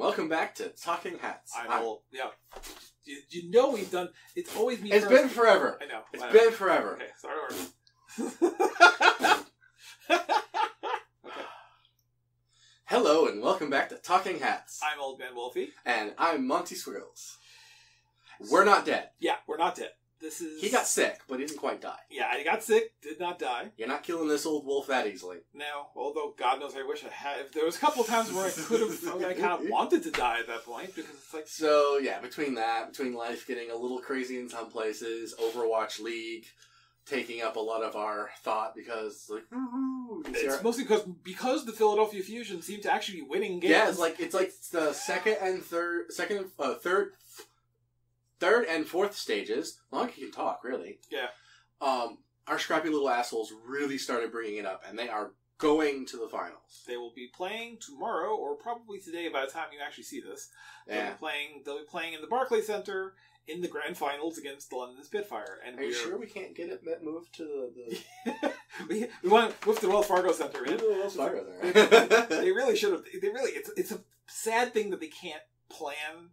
welcome back to Talking Hats. Yeah. You know we've done... It's always me It's first. been forever. I know. It's been forever. Okay, start over. Okay. Hello, and welcome back to Talking Hats. I'm Old Man Wolfie. And I'm Monty Squiggles. We're not dead. Yeah, we're not dead. This is... He got sick, but he didn't quite die. Yeah, I got sick, did not die. You're not killing this old wolf that easily. No, although God knows I wish I had. If there was a couple of times where I could have, I kind of wanted to die at that point, because it's like... So, yeah, between life getting a little crazy in some places, Overwatch League taking up a lot of our thought because, like, it's mostly because the Philadelphia Fusion seemed to actually be winning games. Yeah, it's like the third and fourth stages, long as you can talk, really. Yeah. Our scrappy little assholes really started bringing it up, and they are going to the finals. They will be playing tomorrow, or probably today by the time you actually see this. Yeah. They'll be playing in the Barclays Center in the grand finals against the London Spitfire. And are you sure we can't get it moved to the... we want to move to the Wells Fargo Center. They really should have. It's a sad thing that they can't plan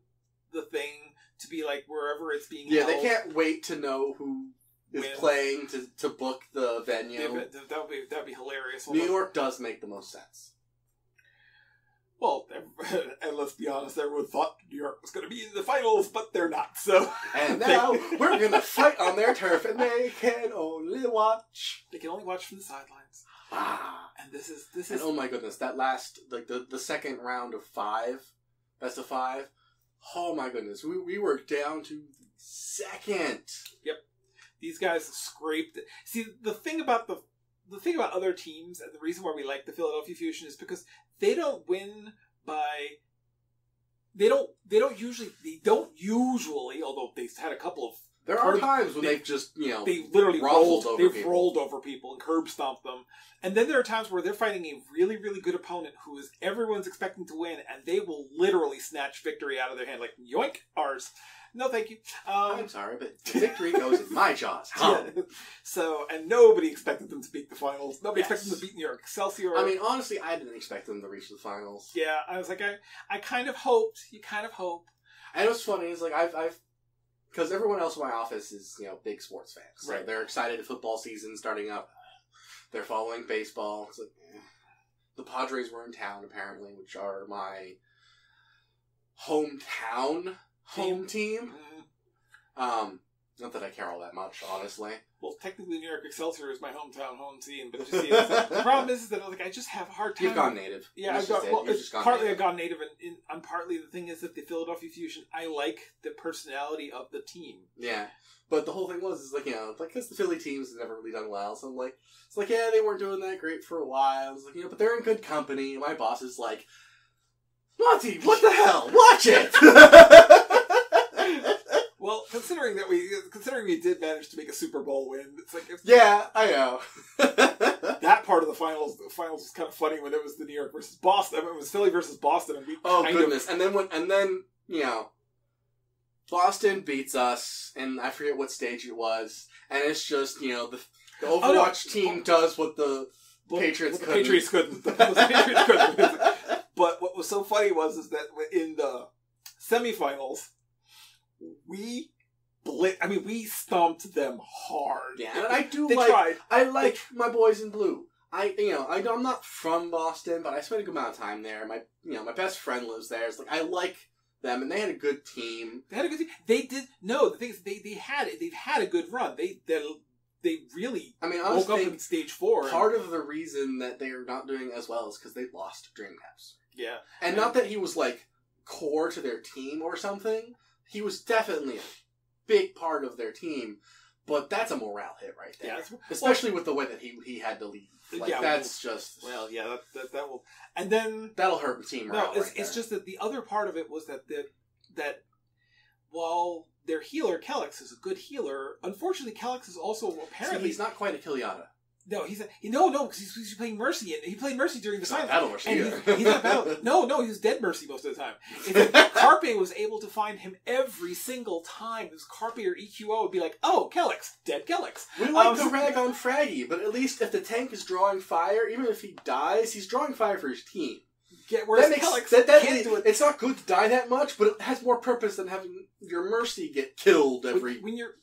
the thing to be like wherever it's being held. They can't wait to know who is playing to book the venue. Yeah, that would be hilarious. New York does make the most sense. Well, and let's be honest, everyone thought New York was going to be in the finals, but they're not. So, and now we're going to fight on their turf, and they can only watch. They can only watch from the sidelines. And this is. And oh my goodness, that last the second round of best of 5. Oh my goodness, we were down to second. Yep, these guys scraped it. See, the thing about other teams, and the reason why we like the Philadelphia Fusion is because they don't win by. They don't usually, although they've had a couple of. There are times when they've just they literally rolled over people and curb stomped them, and then there are times where they're fighting a really, really good opponent who is everyone's expecting to win, and they will literally snatch victory out of their hand, like yoink, ours. No, thank you. I'm sorry, but victory goes in my jaws. Huh? Yeah. So, and nobody expected them to beak the finals. Nobody expected them to beat New York Excelsior. I mean, honestly, I didn't expect them to reach the finals. Yeah, I was like, I kind of hoped. You kind of hope. And what's funny is, like, I've because everyone else in my office is, big sports fans. So right. They're excited football season starting up. They're following baseball. It's like, the Padres were in town, apparently, which are my home team. Not that I care all that much, honestly. Well, technically, New York Excelsior is my home team, but you see, the problem is that I just have a hard time. You've gone native. Yeah, I've gone native, and partly the thing is that the Philadelphia Fusion, I like the personality of the team. Yeah, but the whole thing is because the Philly teams have never really done well, so I'm like, they weren't doing that great for a while. It's like, but they're in good company. My boss is like, Monty, what the hell? Watch it. Well, considering we did manage to make a Super Bowl win, it's like I know. That part of the finals was kind of funny when it was the New York versus Boston. I mean, it was Philly versus Boston, and we and then Boston beats us, and I forget what stage it was, and it's just the Overwatch team does what the Patriots couldn't. The Patriots couldn't. But what was so funny was that in the semifinals, we stomped them hard. Yeah, and I tried. I like my boys in blue. I'm not from Boston, but I spent a good amount of time there. My best friend lives there. It's like I like them, and they had a good team. They did. No, the thing is, they've had a good run. They really woke up in stage 4. Part of the reason that they are not doing as well is because they lost Dreamcast. Yeah, and not that he was core to their team or something. He was definitely a big part of their team, but that's a morale hit right there. Yeah, especially with the way that he had to leave. That will, and then that'll hurt the team. No, it's just that the other part of it was that while their healer Kellex is a good healer, unfortunately Kellex is also apparently he's not quite a Kiliana. No, because he's playing Mercy, and he played Mercy during the finals. Battle Mercy, he's not Battle. No, he was dead Mercy most of the time. Carpe was able to find him every single time. It was Carpe or EQO would be like, "Oh, Kellex, dead Kellex." We like to rag on Fraggy, but at least if the tank is drawing fire, even if he dies, he's drawing fire for his team. Whereas it's not good to die that much, but it has more purpose than having your mercy get killed every. When your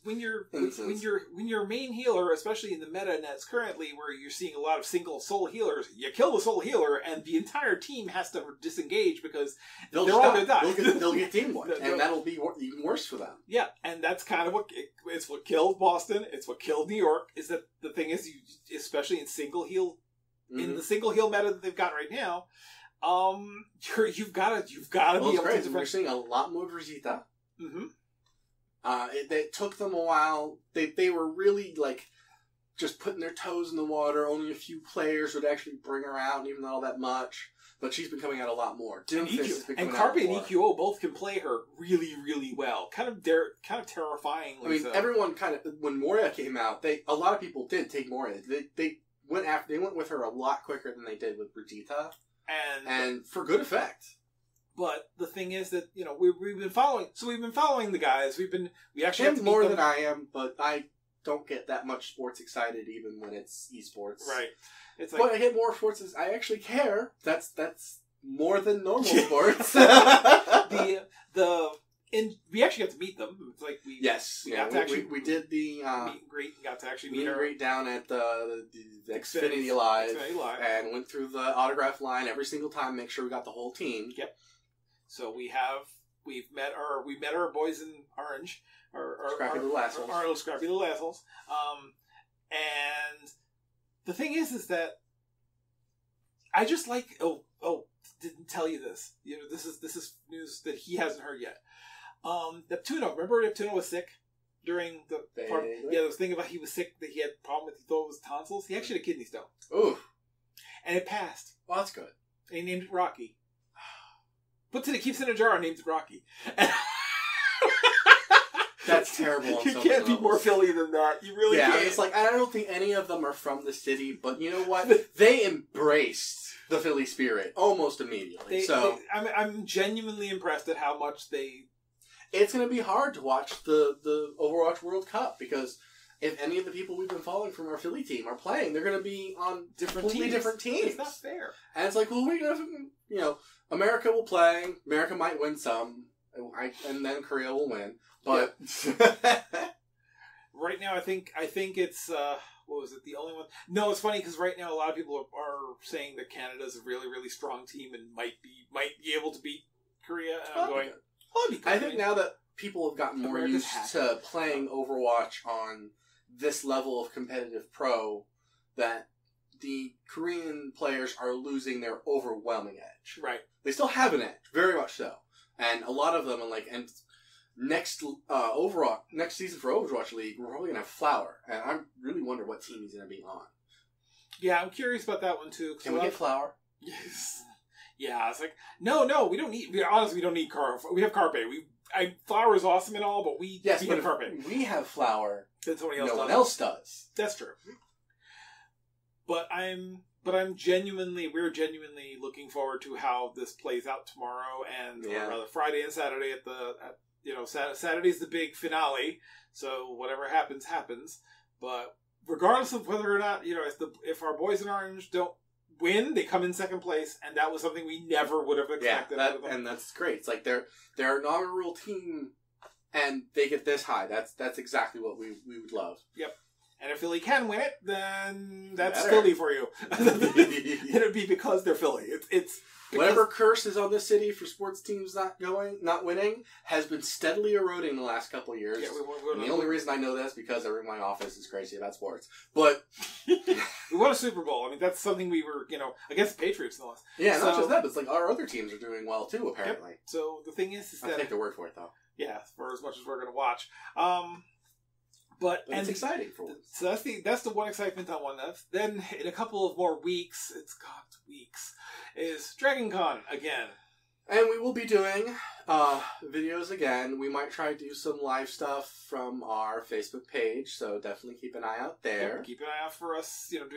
main healer, especially in the meta that's currently where you're seeing a lot of single soul healers, you kill the soul healer and the entire team has to disengage because they're all going to die. They'll get team wiped, and that'll be even worse for them. Yeah, and that's kind of it's what killed Boston. It's what killed New York. Is that the thing is, especially in single heal, in the single heal meta that they've got right now. You've got to be able to. We're seeing a lot more Brigitte. It took them a while. They were really like just putting their toes in the water. Only a few players would actually bring her out, even all that much. But she's been coming out a lot more. And Carpe and EQO both can play her really, really well. Kind of terrifying. I mean, everyone when Moria came out, a lot of people did take Moria. They went with her a lot quicker than they did with Brigitte. And for good effect. But the thing is that we've been following the guys. We actually have to more than I am, but I don't get that much sports excited even when it's esports. Right. It's but I get more sports as I actually care. That's more than normal sports. We actually got to meet them. It's like we did the meet and greet. Got to actually meet her. Greet down at the Xfinity Live, and went through the autograph line every single time. Make sure we got the whole team. Yep. So we met our boys in orange, our scrappy little assholes. Our little scrappy little assholes. And the thing is that I just like didn't tell you this. This is news that he hasn't heard yet. Neptuno, remember Neptuno was sick during the part? Yeah, there was thing about he was sick, that he had a problem with, he thought it was tonsils. He actually had a kidney stone. Ooh. And it passed. Well, that's good. And he named it Rocky. Puts it, keeps it in a jar and names it Rocky. That's terrible. You can't be more Philly than that. You really can't. It's like, I don't think any of them are from the city, but you know what? They embraced the Philly spirit almost immediately. I'm genuinely impressed at how much they... It's going to be hard to watch the Overwatch World Cup, because if any of the people we've been following from our Philly team are playing, they're going to be on completely different teams. It's not fair. And it's like, well, we're going to, America will play, America might win some, and then Korea will win. But right now, I think it's what was it? The only one? No, it's funny because right now a lot of people are saying that Canada's a really, really strong team and might be able to beat Korea. And I'm going. I think now that people have gotten more used to playing Overwatch on this level of competitive pro, that the Korean players are losing their overwhelming edge. Right. They still have an edge, very much so, and a lot of them are like next season for Overwatch League, we're probably gonna have Flower, and I really wonder what team he's gonna be on. Yeah, I'm curious about that one too. Can we get Flower? Yes. Yeah, it's like no, we don't need. Honestly, we don't need Carpe. We have Carpe. Flower is awesome and all, but we have Carpe. We have Flower. Then somebody else. No one else does. That's true. But we're genuinely looking forward to how this plays out tomorrow, and or rather Friday and Saturday Saturday's the big finale, so whatever happens. But regardless of whether or not, if our boys in orange don't win, they come in second place, and that was something we never would have expected. And that's great. It's like their inaugural team, and they get this high. That's exactly what we would love. Yep. And if Philly can win it, then that's Philly for you. It'd be because they're Philly. It's whatever curse is on this city for sports teams not winning has been steadily eroding the last couple of years. Yeah, and the only reason I know that is because everyone in my office is crazy about sports. But we won a Super Bowl. I mean, that's something we were, against the Patriots no less. Yeah, not just that, but it's like our other teams are doing well too, apparently. Yep. So the thing is that I take their word for it, though. Yeah, for as much as we're going to watch. But it's exciting for us. So that's the one excitement on one. Then in a couple of more weeks, is Dragon Con again. And we will be doing videos again. We might try to do some live stuff from our Facebook page, so definitely keep an eye out there. Keep an eye out for us, doing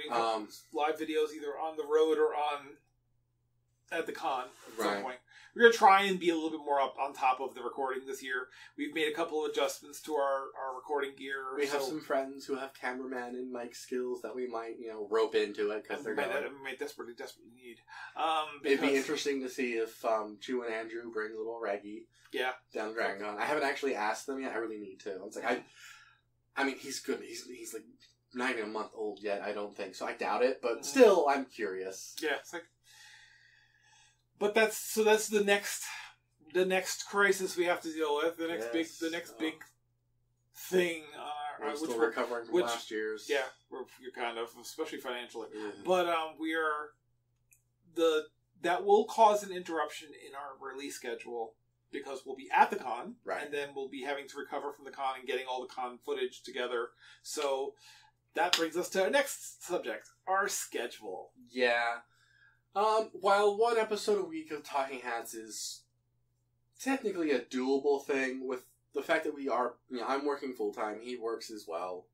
live videos either on the road or at the con at some point. going to try and be a little bit more up on top of the recording this year. We've made a couple of adjustments to our recording gear. We have some friends who have cameraman and mic skills that we might, rope into it because they're going. We might desperately need. It'd be interesting to see if Chu and Andrew bring little Reggie. Yeah. Down Dragon Con. I haven't actually asked them yet. I really need to. It's like I mean, he's good. He's like not even a month old yet. I don't think so. I doubt it, but still, I'm curious. Yeah, it's like. But that's the next crisis we have to deal with. The next big thing. We're still recovering from last year's. Yeah, you're kind of, especially financially. Mm-hmm. But that will cause an interruption in our release schedule. Because we'll be at the con, right. And then we'll be having to recover from the con and getting all the con footage together. So that brings us to our next subject, our schedule. Yeah. While one episode a week of Talking Hats is technically a doable thing, with the fact that we are, I'm working full-time, he works as well.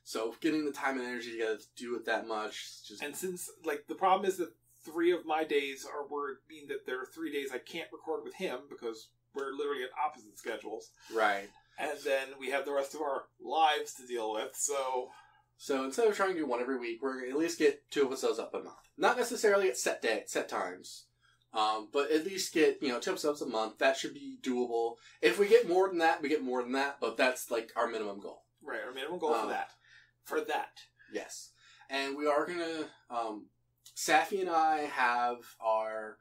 So getting the time and energy together to do it that much, just... And since, the problem is that 3 of my days mean that there are 3 days I can't record with him because we're literally at opposite schedules. Right. And then we have the rest of our lives to deal with, so instead of trying to do one every week, we're going to at least get 2 episodes up a month. Not necessarily at set times, but at least get, 2 episodes a month. That should be doable. If we get more than that, we get more than that, but that's our minimum goal. Right, our minimum goal for that. Yes. And we are going to... Safi and I have our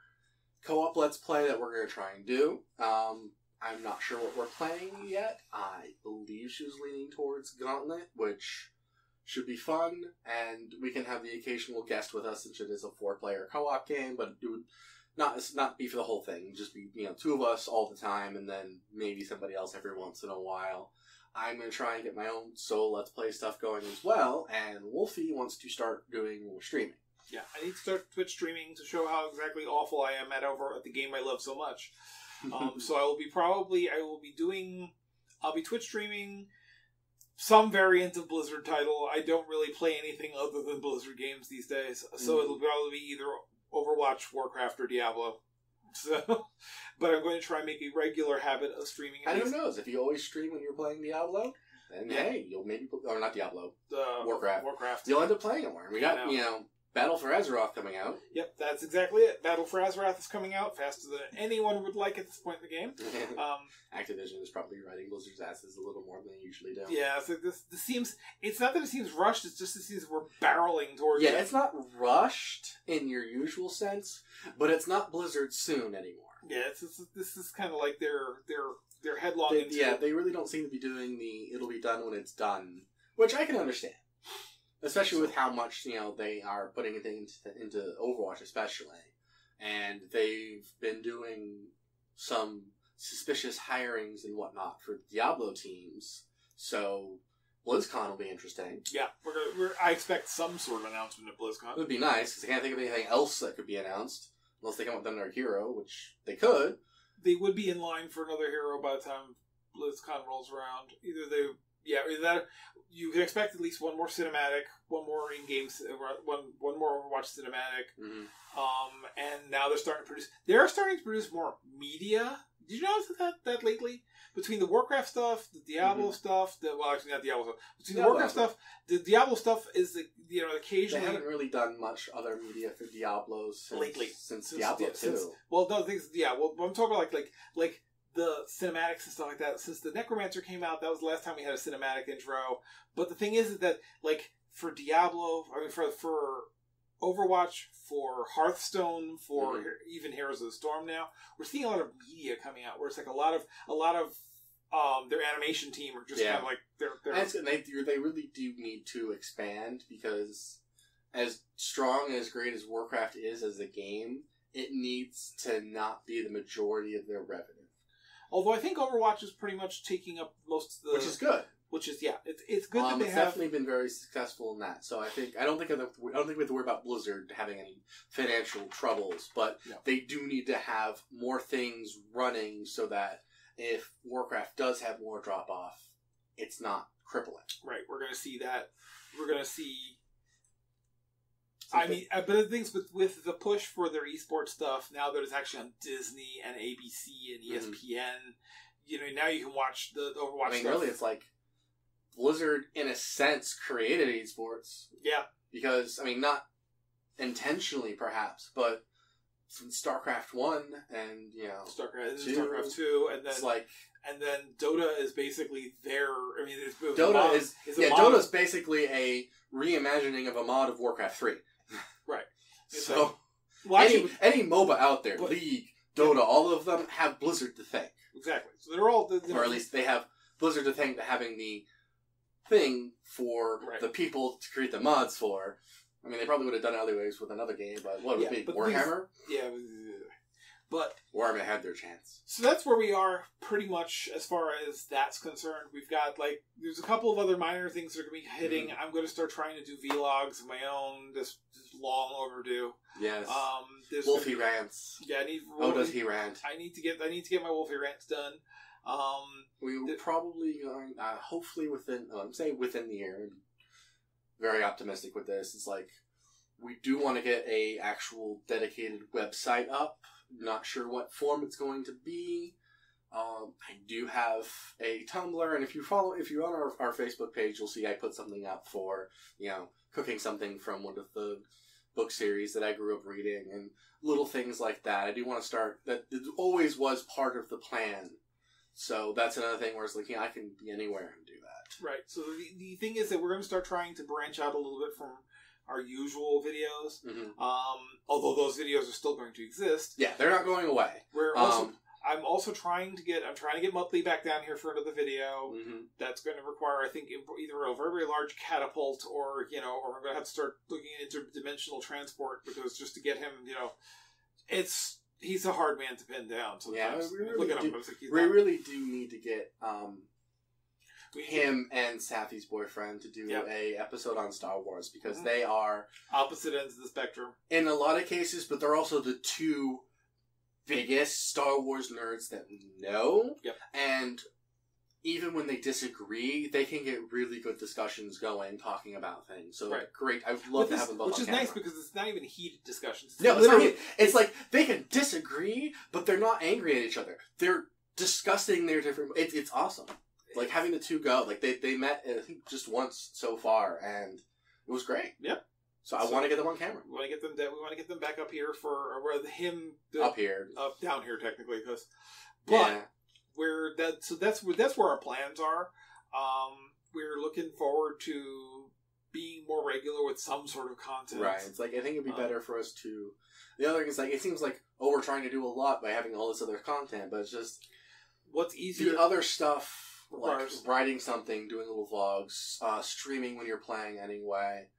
co-op Let's Play that we're going to try and do. I'm not sure what we're playing yet. I believe she was leaning towards Gauntlet, which should be fun, and we can have the occasional guest with us since it is a 4-player co-op game, but it would not be for the whole thing. Just be, 2 of us all the time, and then maybe somebody else every once in a while. I'm going to try and get my own solo Let's Play stuff going as well, and Wolfie wants to start doing more streaming. Yeah, I need to start Twitch streaming to show how exactly awful I am at the game I love so much. So I'll be Twitch streaming some variant of Blizzard title. I don't really play anything other than Blizzard games these days, so it'll probably be either Overwatch, Warcraft, or Diablo. So, but I'm going to try and make a regular habit of streaming. And who knows, if you always stream when you're playing Diablo, then hey, you'll maybe, or not Diablo, Warcraft. You'll end up playing it more. And we got, Battle for Azeroth coming out. Yep, that's exactly it. Battle for Azeroth is coming out faster than anyone would like at this point in the game. Activision is probably riding Blizzard's asses a little more than they usually do. Yeah, so this seems... It's not that it seems rushed, it's just it seems we're barreling towards it. Yeah, it's not rushed in your usual sense, but it's not Blizzard soon anymore. Yeah, this is kind of like they're headlong into... Yeah, they really don't seem to be doing it'll be done when it's done, which I can understand. Especially with how much, they are putting into Overwatch especially. And they've been doing some suspicious hirings and whatnot for Diablo teams. So BlizzCon will be interesting. Yeah, I expect some sort of announcement at BlizzCon. It would be nice, because I can't think of anything else that could be announced. Unless they come up with another hero, which they could. They would be in line for another hero by the time BlizzCon rolls around. Either that... You can expect at least one more cinematic, one more in-game, one more Overwatch cinematic, and now they're starting to produce more media. Did you notice that lately? Between the Warcraft stuff, the Diablo stuff, actually not Diablo stuff. Between the Warcraft stuff, the Diablo stuff is occasionally... They haven't really done much other media for Diablo since Diablo 2. I'm talking about like the cinematics and stuff like that. Since the Necromancer came out, that was the last time we had a cinematic intro. But the thing is that, for Diablo, for Overwatch, for Hearthstone, for even Heroes of the Storm now, we're seeing a lot of media coming out where it's a lot of their animation team are just kind of they really do need to expand, because as strong, as great as Warcraft is as a game, it needs to not be the majority of their revenue. Although I think Overwatch is pretty much taking up most of the... Which is good. It's good that they have... It's definitely been very successful in that. So I don't think we have to worry about Blizzard having any financial troubles, but they do need to have more things running so that if Warcraft does have more drop-off, it's not crippling. Right, we're going to see that. We're going to see... I mean, but the things with the push for their esports stuff, now that it's actually on Disney and ABC and ESPN, you know, now you can watch the Overwatch stuff. Really, it's like Blizzard, in a sense, created esports. Yeah. Because, I mean, not intentionally, perhaps, but since StarCraft 1 and, you know... StarCraft 2, and then... It's like... And then Dota is basically their... I mean, Dota is basically a reimagining of a mod of Warcraft 3. Right. So, any MOBA out there, League, Dota, all of them have Blizzard to thank. Exactly. So they're all... Or at least they have Blizzard to thank for having the thing for the people to create the mods for. I mean, they probably would have done it other ways with another game, but what would it be? Warhammer? But Warhammer had their chance. So that's where we are pretty much as far as that's concerned. We've got, like, there's a couple of other minor things that are going to be hitting. Mm-hmm. I'm going to start trying to do vlogs of my own. This is long overdue. Yes. Wolfie rants. Yeah, does he rant? I need to get my Wolfie rants done. We will probably going, hopefully within the year. Very optimistic with this. It's like, we do want to get a actual dedicated website up. Not sure what form it's going to be. I do have a Tumblr, and if you're on our Facebook page, you'll see I put something up for, you know, cooking something from one of the book series that I grew up reading, and little things like that. I do want to start, that it always was part of the plan. So that's another thing where it's like, yeah, I can be anywhere and do that. Right. So the thing is that we're going to start trying to branch out a little bit from our usual videos. Mm-hmm. Although those videos are still going to exist. Yeah, they're not going away. I'm also trying to get Muttley back down here for another video. Mm-hmm. That's going to require, I think, either a very, very large catapult or we're going to have to start looking at interdimensional transport, because just to get him, he's a hard man to pin down. So yeah, we really do need to get him and Safi's boyfriend to do a episode on Star Wars, because they are opposite ends of the spectrum in a lot of cases, but they're also the two biggest Star Wars nerds that we know. Yep. And even when they disagree, they can get really good discussions going, talking about things. So great. I would love to have them both which on is camera. nice, because it's not even heated discussions. No, literally, it's like they can disagree, but they're not angry at each other. They're discussing their different... It's awesome. Like, having the two go, like, they met, I think, just once so far, and it was great. Yep. So I want to get them on camera. We want to get them back up here up here, down here technically, that's where our plans are. We're looking forward to being more regular with some sort of content. Right. It's like, I think it'd be better for us to. The other thing is, like, it seems like we're trying to do a lot by having all this other content, but it's just what's easier. The other stuff. Like writing something, doing little vlogs, streaming when you're playing anyway,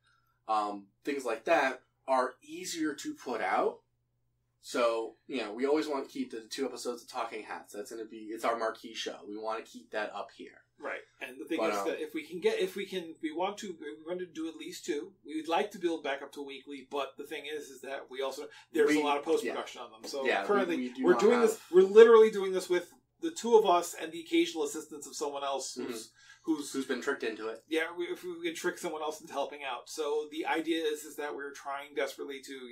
things like that are easier to put out. So, we always want to keep the 2 episodes of Talking Hats. It's our marquee show. We want to keep that up here. Right. And the thing is that we want to do at least 2. We'd like to build back up to weekly, but the thing is that there's a lot of post-production on them. So currently we're literally doing this with the 2 of us and the occasional assistance of someone else who's been tricked into it. Yeah, if we can trick someone else into helping out. So the idea is that we're trying desperately to,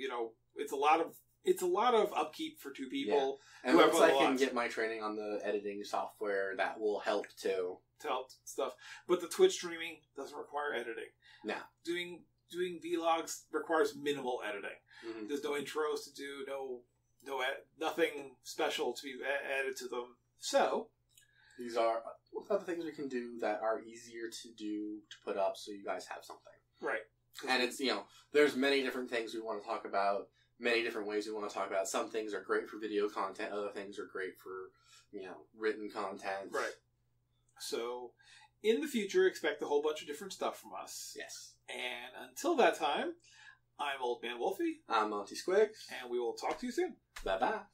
it's a lot of upkeep for 2 people. Yeah. And once I can get my training on the editing software, that will help too. To help stuff. But the Twitch streaming doesn't require editing. No. Doing vlogs requires minimal editing. Mm-hmm. There's no intros to do, nothing special to be added to them. So, these are other things we can do that are easier to do, to put up, so you guys have something. Right. And it's, there's many different things we want to talk about, many different ways we want to talk about. Some things are great for video content, other things are great for, written content. Right. So, in the future, expect a whole bunch of different stuff from us. Yes. And until that time, I'm Old Man Wolfie. I'm Monty Squigs. And we will talk to you soon. Bye-bye.